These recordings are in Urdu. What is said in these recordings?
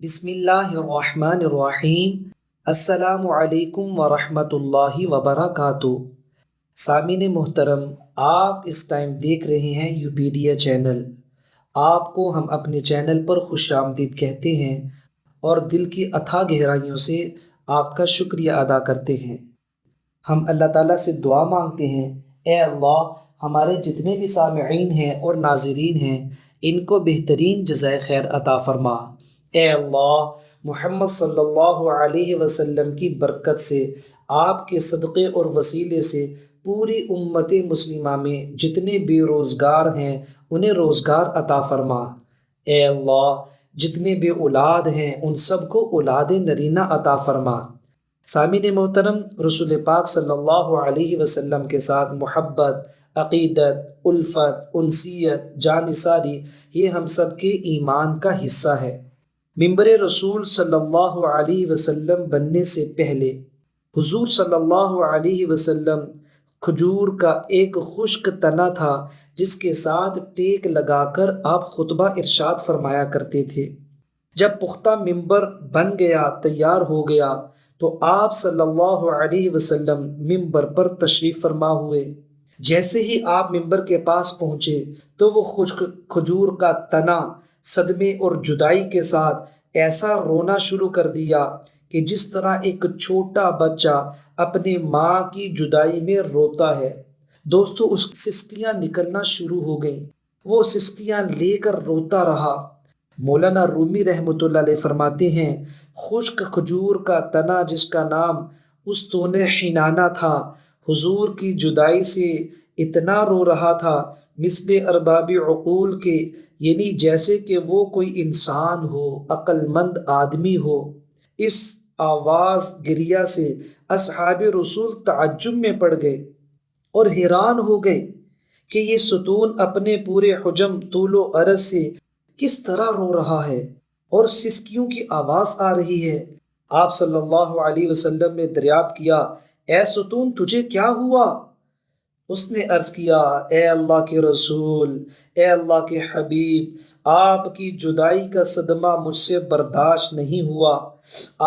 بسم اللہ الرحمن الرحیم۔ السلام علیکم ورحمۃ اللہ وبرکاتہ۔ سامعین محترم، آپ اس ٹائم دیکھ رہے ہیں upedia چینل۔ آپ کو ہم اپنے چینل پر خوش آمدید کہتے ہیں اور دل کی اتھاہ گہرائیوں سے آپ کا شکریہ ادا کرتے ہیں۔ ہم اللہ تعالیٰ سے دعا مانگتے ہیں، اے اللہ ہمارے جتنے بھی سامعین ہیں اور ناظرین ہیں ان کو بہترین جزائے خیر عطا فرما۔ اے اللہ محمد صلی اللہ علیہ وسلم کی برکت سے، آپ کے صدقے اور وسیلے سے پوری امت مسلمہ میں جتنے بے روزگار ہیں انہیں روزگار عطا فرما۔ اے اللہ جتنے بے اولاد ہیں ان سب کو اولاد نرینہ عطا فرما۔ سامعین محترم، رسول پاک صلی اللہ علیہ وسلم کے ساتھ محبت، عقیدت، الفت، انسیت، جانثاری یہ ہم سب کے ایمان کا حصہ ہے۔ ممبر رسول صلی اللہ علیہ وسلم بننے سے پہلے حضور صلی اللہ علیہ وسلم کھجور کا ایک خشک تنا تھا جس کے ساتھ ٹیک لگا کر آپ خطبہ ارشاد فرمایا کرتے تھے۔ جب پختہ ممبر بن گیا، تیار ہو گیا، تو آپ صلی اللہ علیہ وسلم ممبر پر تشریف فرما ہوئے۔ جیسے ہی آپ ممبر کے پاس پہنچے تو وہ خشک کھجور کا تنا صدمے اور جدائی کے ساتھ ایسا رونا شروع کر دیا کہ جس طرح ایک چھوٹا بچہ اپنی ماں کی جدائی میں روتا ہے۔ دوستو، اس کی سسکیاں نکلنا شروع ہو گئیں۔ وہ سسکیاں لے کر روتا رہا۔ مولانا رومی رحمۃ اللہ علیہ فرماتے ہیں، خشک کھجور کا تنا جس کا نام استون حنانہ تھا، حضور کی جدائی سے اتنا رو رہا تھا مثل ارباب عقول کے، یعنی جیسے کہ وہ کوئی انسان ہو، عقل مند آدمی ہو۔ اس آواز گریہ سے اصحاب رسول تعجب میں پڑ گئے اور حیران ہو گئے کہ یہ ستون اپنے پورے حجم، طول و عرض سے کس طرح رو رہا ہے اور سسکیوں کی آواز آ رہی ہے۔ آپ صلی اللہ علیہ وسلم نے دریافت کیا، اے ستون تجھے کیا ہوا؟ اس نے عرض کیا، اے اللہ کے رسول، اے اللہ کے حبیب، آپ کی جدائی کا صدمہ مجھ سے برداشت نہیں ہوا۔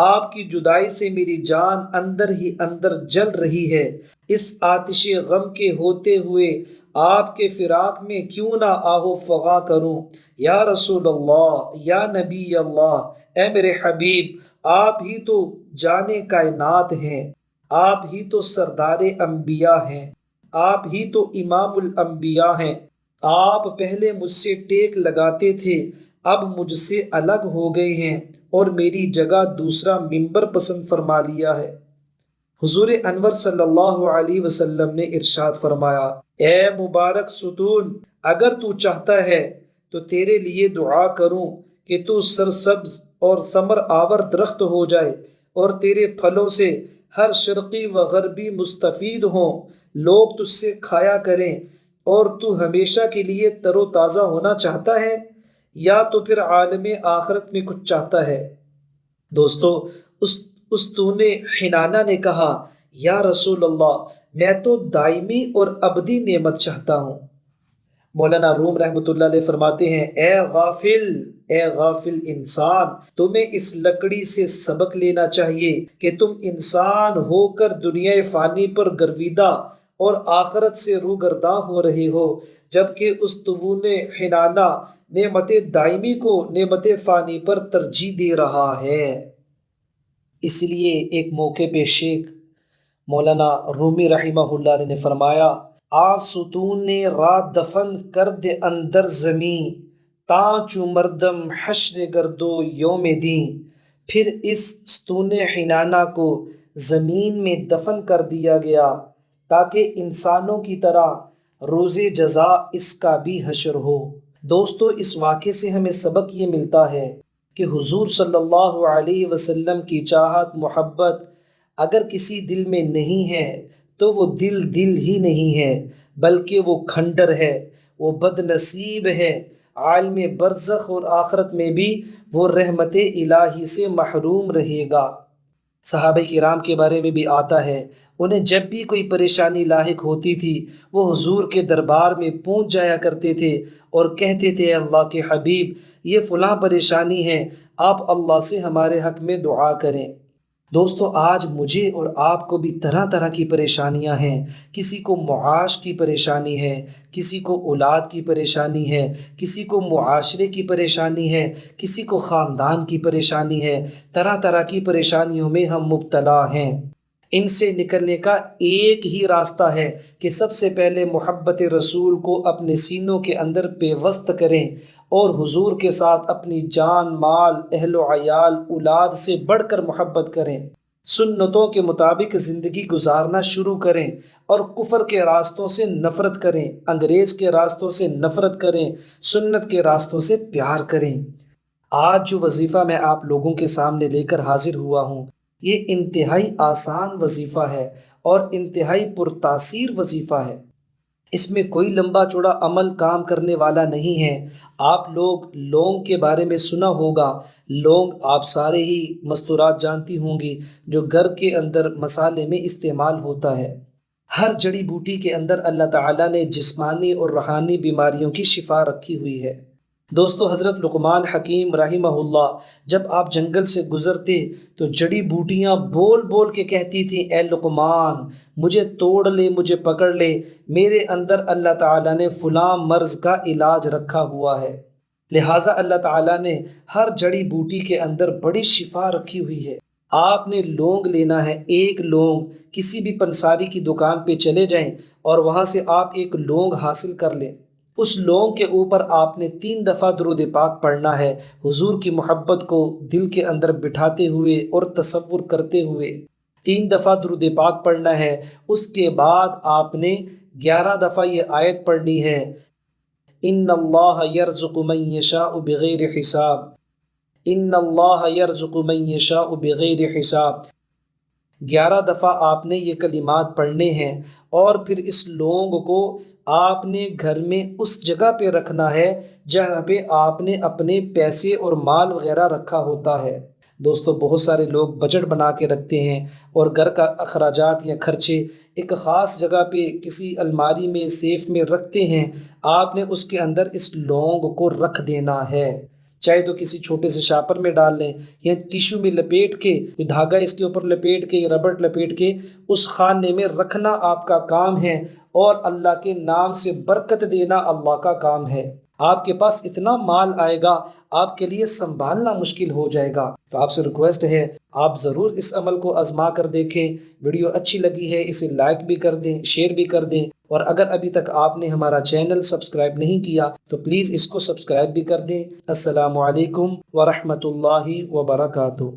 آپ کی جدائی سے میری جان اندر ہی اندر جل رہی ہے۔ اس آتش غم کے ہوتے ہوئے آپ کے فراق میں کیوں نہ آہو فغاں کروں۔ یا رسول اللہ، یا نبی اللہ، اے میرے حبیب، آپ ہی تو جانے کائنات ہیں، آپ ہی تو سردار انبیاء ہیں، آپ ہی تو امام الانبیاء ہیں۔ آپ پہلے مجھ سے ٹیک لگاتے تھے، اب مجھ سے الگ ہو گئے ہیں اور میری جگہ دوسرا ممبر پسند فرما لیا ہے۔ حضور انور صلی اللہ علیہ وسلم نے ارشاد فرمایا، اے مبارک ستون، اگر تو چاہتا ہے تو تیرے لیے دعا کروں کہ تو سرسبز اور ثمر آور درخت ہو جائے اور تیرے پھلوں سے ہر شرقی و غربی مستفید ہوں، لوگ تجھ سے کھایا کریں، اور تو ہمیشہ کے لیے تر و تازہ ہونا چاہتا ہے یا تو پھر عالم آخرت میں کچھ چاہتا ہے؟ دوستو، استون حنانہ نے کہا، یا رسول اللہ، میں تو دائمی اور ابدی نعمت چاہتا ہوں۔ مولانا روم رحمۃ اللہ علیہ فرماتے ہیں، اے غافل انسان، تمہیں اس لکڑی سے سبق لینا چاہیے کہ تم انسان ہو کر دنیا فانی پر گرویدہ اور آخرت سے روگرداں ہو رہے ہو، جبکہ استون حنانہ نعمت دائمی کو نعمت فانی پر ترجیح دے رہا ہے۔ اس لیے ایک موقع پہ شیخ مولانا رومی رحمہ اللہ علیہ نے فرمایا، ستون نے رات دفن کر دے اندر زمیں، تاں چو مردم حشر گردو یوم دیں۔ پھر اس ستون حنانہ کو زمین میں دفن کر دیا گیا تاکہ انسانوں کی طرح روز جزا اس کا بھی حشر ہو۔ دوستو، اس واقعے سے ہمیں سبق یہ ملتا ہے کہ حضور صلی اللہ علیہ وسلم کی چاہت، محبت اگر کسی دل میں نہیں ہے تو وہ دل ہی نہیں ہے، بلکہ وہ کھنڈر ہے، وہ بد نصیب ہے۔ عالم برزخ اور آخرت میں بھی وہ رحمت الہی سے محروم رہے گا۔ صحابہ کرام کے بارے میں بھی آتا ہے، انہیں جب بھی کوئی پریشانی لاحق ہوتی تھی وہ حضور کے دربار میں پہنچ جایا کرتے تھے اور کہتے تھے، اللہ کے حبیب، یہ فلاں پریشانی ہے، آپ اللہ سے ہمارے حق میں دعا کریں۔ دوستو آج مجھے اور آپ کو بھی طرح طرح کی پریشانیاں ہیں۔ کسی کو معاش کی پریشانی ہے، کسی کو اولاد کی پریشانی ہے، کسی کو معاشرے کی پریشانی ہے، کسی کو خاندان کی پریشانی ہے۔ طرح طرح کی پریشانیوں میں ہم مبتلا ہیں۔ ان سے نکلنے کا ایک ہی راستہ ہے کہ سب سے پہلے محبت رسول کو اپنے سینوں کے اندر پیوست کریں اور حضور کے ساتھ اپنی جان، مال، اہل و عیال، اولاد سے بڑھ کر محبت کریں۔ سنتوں کے مطابق زندگی گزارنا شروع کریں اور کفر کے راستوں سے نفرت کریں، انگریز کے راستوں سے نفرت کریں، سنت کے راستوں سے پیار کریں۔ آج جو وظیفہ میں آپ لوگوں کے سامنے لے کر حاضر ہوا ہوں، یہ انتہائی آسان وظیفہ ہے اور انتہائی پرتاثیر وظیفہ ہے۔ اس میں کوئی لمبا چوڑا عمل کام کرنے والا نہیں ہے۔ آپ لوگ لونگ کے بارے میں سنا ہوگا۔ لونگ آپ سارے ہی مستورات جانتی ہوں گی جو گھر کے اندر مسالے میں استعمال ہوتا ہے۔ ہر جڑی بوٹی کے اندر اللہ تعالیٰ نے جسمانی اور روحانی بیماریوں کی شفا رکھی ہوئی ہے۔ دوستو حضرت لقمان حکیم رحمہ اللہ جب آپ جنگل سے گزرتے تو جڑی بوٹیاں بول بول کے کہتی تھیں، اے لقمان مجھے توڑ لے، مجھے پکڑ لے، میرے اندر اللہ تعالیٰ نے فلاں مرض کا علاج رکھا ہوا ہے۔ لہٰذا اللہ تعالیٰ نے ہر جڑی بوٹی کے اندر بڑی شفا رکھی ہوئی ہے۔ آپ نے لونگ لینا ہے، ایک لونگ کسی بھی پنساری کی دکان پہ چلے جائیں اور وہاں سے آپ ایک لونگ حاصل کر لیں۔ اس لونگ کے اوپر آپ نے 3 دفعہ درود پاک پڑھنا ہے، حضور کی محبت کو دل کے اندر بٹھاتے ہوئے اور تصور کرتے ہوئے 3 دفعہ درود پاک پڑھنا ہے۔ اس کے بعد آپ نے 11 دفعہ یہ آیت پڑھنی ہے، ان اللہ یرزق من یشاء بغیر حساب، ان اللہ یرزق من یشاء بغیر حساب۔ 11 دفعہ آپ نے یہ کلمات پڑھنے ہیں اور پھر اس لونگ کو آپ نے گھر میں اس جگہ پہ رکھنا ہے جہاں پہ آپ نے اپنے پیسے اور مال وغیرہ رکھا ہوتا ہے۔ دوستو بہت سارے لوگ بجٹ بنا کے رکھتے ہیں اور گھر کا اخراجات یا خرچے ایک خاص جگہ پہ کسی الماری میں، سیف میں رکھتے ہیں۔ آپ نے اس کے اندر اس لونگ کو رکھ دینا ہے، چاہے تو کسی چھوٹے سے شاپر میں ڈال لیں یا ٹیشو میں لپیٹ کے، دھاگا اس کے اوپر لپیٹ کے یا ربڑ لپیٹ کے اس خانے میں رکھنا آپ کا کام ہے، اور اللہ کے نام سے برکت دینا اللہ کا کام ہے۔ آپ کے پاس اتنا مال آئے گا آپ کے لیے سنبھالنا مشکل ہو جائے گا۔ تو آپ سے ریکویسٹ ہے آپ ضرور اس عمل کو آزما کر دیکھیں۔ ویڈیو اچھی لگی ہے اسے لائک بھی کر دیں، شیئر بھی کر دیں، اور اگر ابھی تک آپ نے ہمارا چینل سبسکرائب نہیں کیا تو پلیز اس کو سبسکرائب بھی کر دیں۔ السلام علیکم ورحمۃ اللہ وبرکاتہ۔